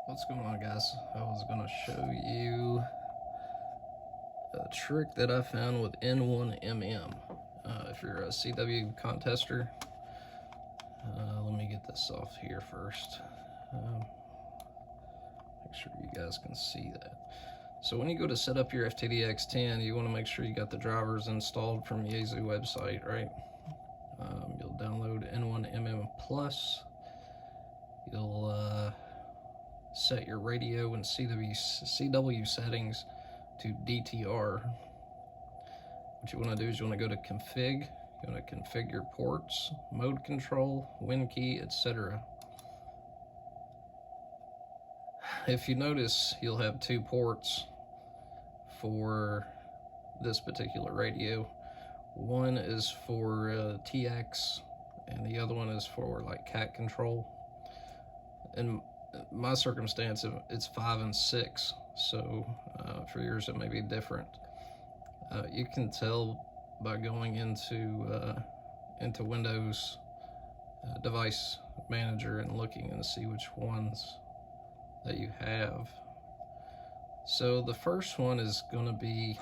What's going on, guys? I was going to show you a trick that I found with N1MM. If you're a CW contester, let me get this off here first. Make sure you guys can see that. So when you go to set up your ftdx10, you want to make sure you got the drivers installed from Yaesu website, right? You'll download N1MM Plus. You'll set your radio and CW settings to DTR. What you want to do is you want to go to config, you want to configure ports, mode control, WIN key, etc. If you notice, you'll have two ports for this particular radio. One is for TX and the other one is for like cat control. In my circumstance, it's 5 and 6, so for yours it may be different. You can tell by going into Windows Device Manager and looking and see which ones that you have. So the first one is going to be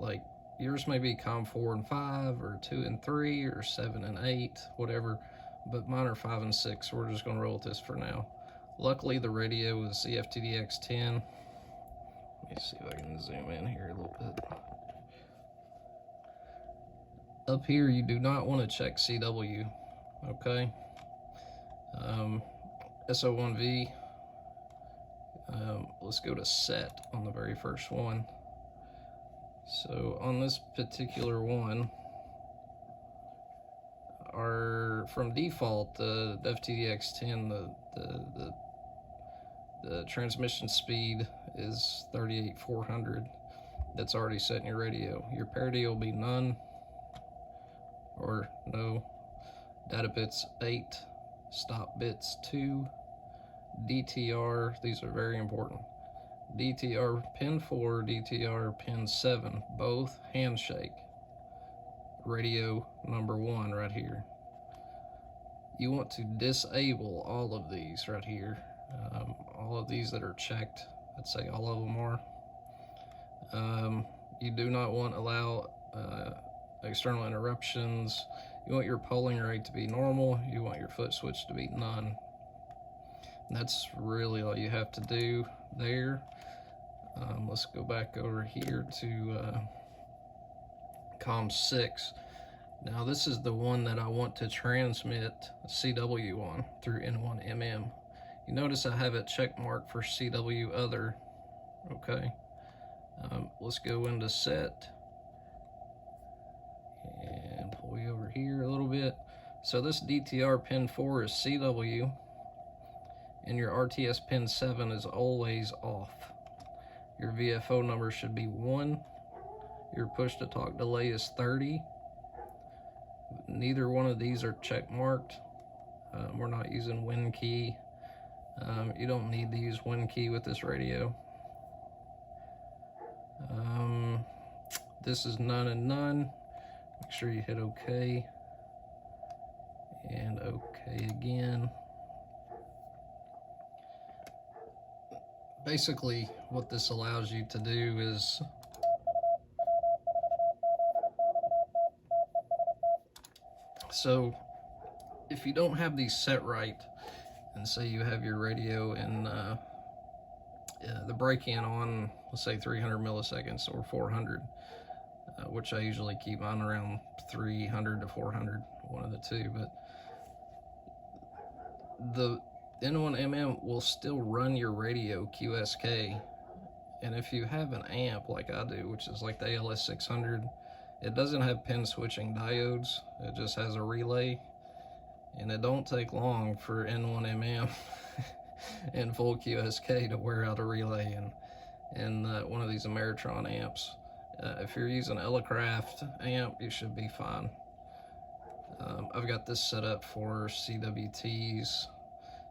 like yours may be COM 4 and 5 or 2 and 3 or 7 and 8, whatever, but mine are 5 and 6, so we're just going to roll with this for now. Luckily the radio is the ftdx10. Let me see if I can zoom in here a little bit. Up here you do not want to check CW, okay? SO1V, let's go to set on the very first one. So on this particular one, from default, the ftdx10, the transmission speed is 38,400. That's already set in your radio. Your parity will be none or no. Data bits 8, stop bits 2, DTR, these are very important. DTR pin 4, DTR pin 7, both handshake. Radio number 1 right here. You want to disable all of these right here. All of these that are checked, I'd say all of them are. You do not want to allow external interruptions. You want your polling rate to be normal. You want your foot switch to be none. And that's really all you have to do there. Let's go back over here to COM 6. Now this is the one that I want to transmit CW on through N1MM. You notice I have it check marked for CW other, okay? Let's go into set and pull you over here a little bit. So this DTR pin 4 is CW and your RTS pin 7 is always off. Your VFO number should be 1. Your push to talk delay is 30. Neither one of these are check marked. We're not using WIN key. You don't need to use WIN key with this radio. This is none and none. Make sure you hit OK and OK again. Basically, what this allows you to do is so if you don't have these set right, and say you have your radio in the break-in on, let's say 300 milliseconds or 400, which I usually keep mine around 300 to 400, one of the two, but the N1MM will still run your radio QSK. And if you have an amp like I do, which is like the ALS 600, it doesn't have pin switching diodes, it just has a relay. And it don't take long for N1MM and full QSK to wear out a relay and one of these Ameritron amps. If you're using Elecraft amp, you should be fine. I've got this set up for CWTs.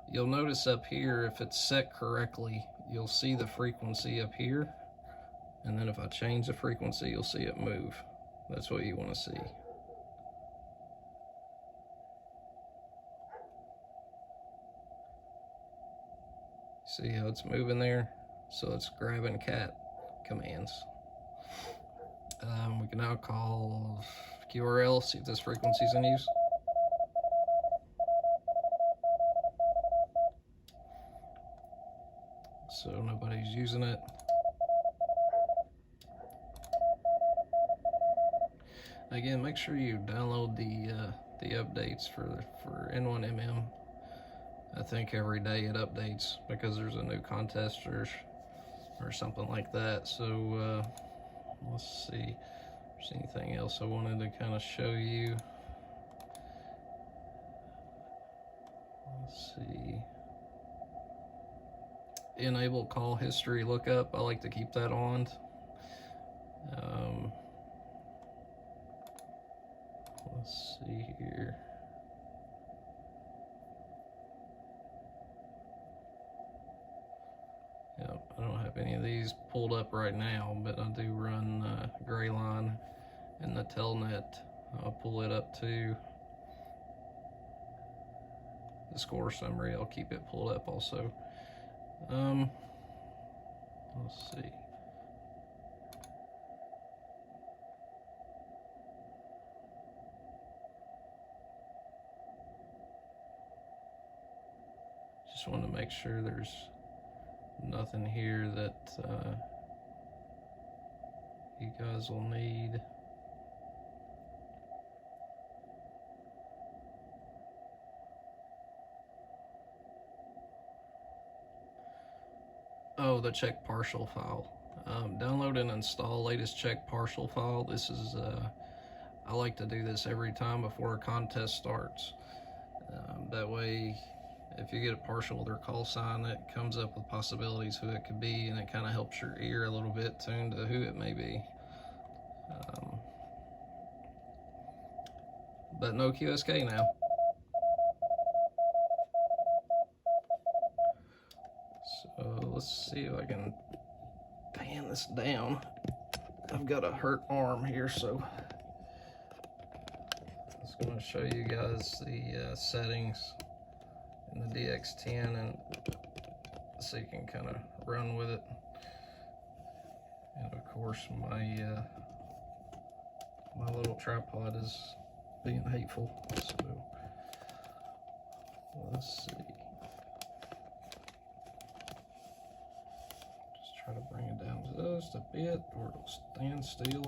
You'll notice up here, if it's set correctly, you'll see the frequency up here. And then if I change the frequency, you'll see it move. That's what you want to see. See how it's moving there? So it's grabbing cat commands. We can now call QRL, see if this frequency is in use. So nobody's using it. Again, make sure you download the updates for N1MM. I think every day it updates because there's a new contest or something like that. So let's see if there's anything else I wanted to kind of show you. Let's see. Enable call history lookup. I like to keep that on. Let's see here. Yep, I don't have any of these pulled up right now, but I do run Gray Line and the Telnet. I'll pull it up too. The score summary, I'll keep it pulled up also. Let's see. Just want to make sure there's nothing here that you guys will need. Oh, the check partial file. Download and install latest check partial file. This is, I like to do this every time before a contest starts. That way, if you get a partial with their call sign, it comes up with possibilities who it could be, and it kind of helps your ear a little bit tuned to who it may be. But no QSK now. So let's see if I can pan this down. I've got a hurt arm here, so I was going to show you guys the settings in the DX10, and so you can kind of run with it. And of course, my little tripod is being hateful. So let's see. Try to bring it down just a bit or it'll stand still.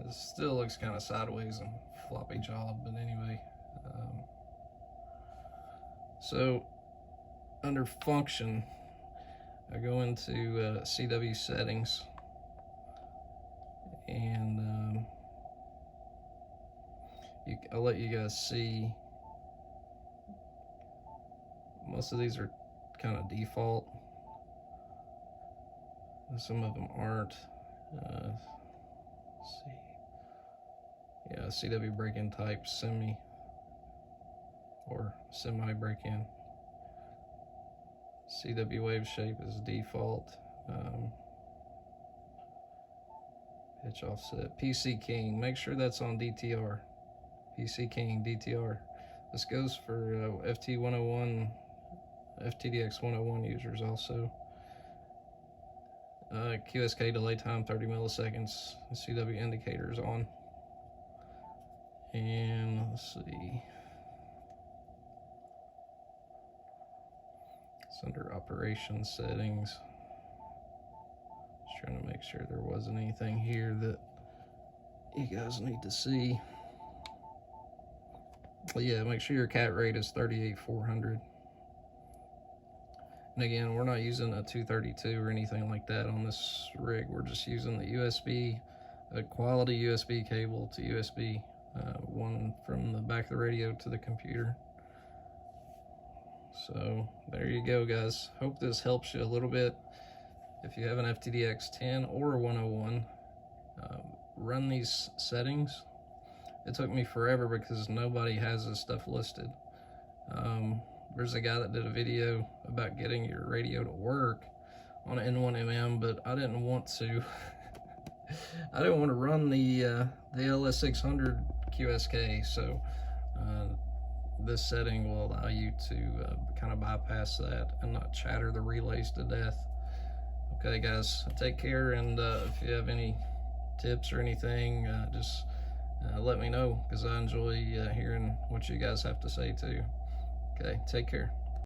It still looks kind of sideways and floppy jawed, but anyway. So under function, I go into CW settings, and I'll let you guys see. Most of these are kind of default. Some of them aren't. Let's see. Yeah, CW break-in type semi or semi break-in. CW wave shape is default. Pitch offset. PC King. Make sure that's on DTR. PC King DTR. This goes for FT101. ftdx10 users also. QSK delay time 30 milliseconds. The CW indicators on. And let's see. It's under operations settings. Just trying to make sure there wasn't anything here that you guys need to see. But yeah, make sure your cat rate is 38,400. And again, we're not using a 232 or anything like that on this rig. We're just using the USB, a quality USB cable to USB, one from the back of the radio to the computer. So there you go, guys. Hope this helps you a little bit. If you have an ftdx10 or a 101, run these settings. It took me forever because nobody has this stuff listed. There's a guy that did a video about getting your radio to work on an N1MM, but I didn't want to. I didn't want to run the LS600 QSK, so this setting will allow you to kind of bypass that and not chatter the relays to death. Okay, guys, take care, and if you have any tips or anything, just let me know, because I enjoy hearing what you guys have to say too. Okay, take care.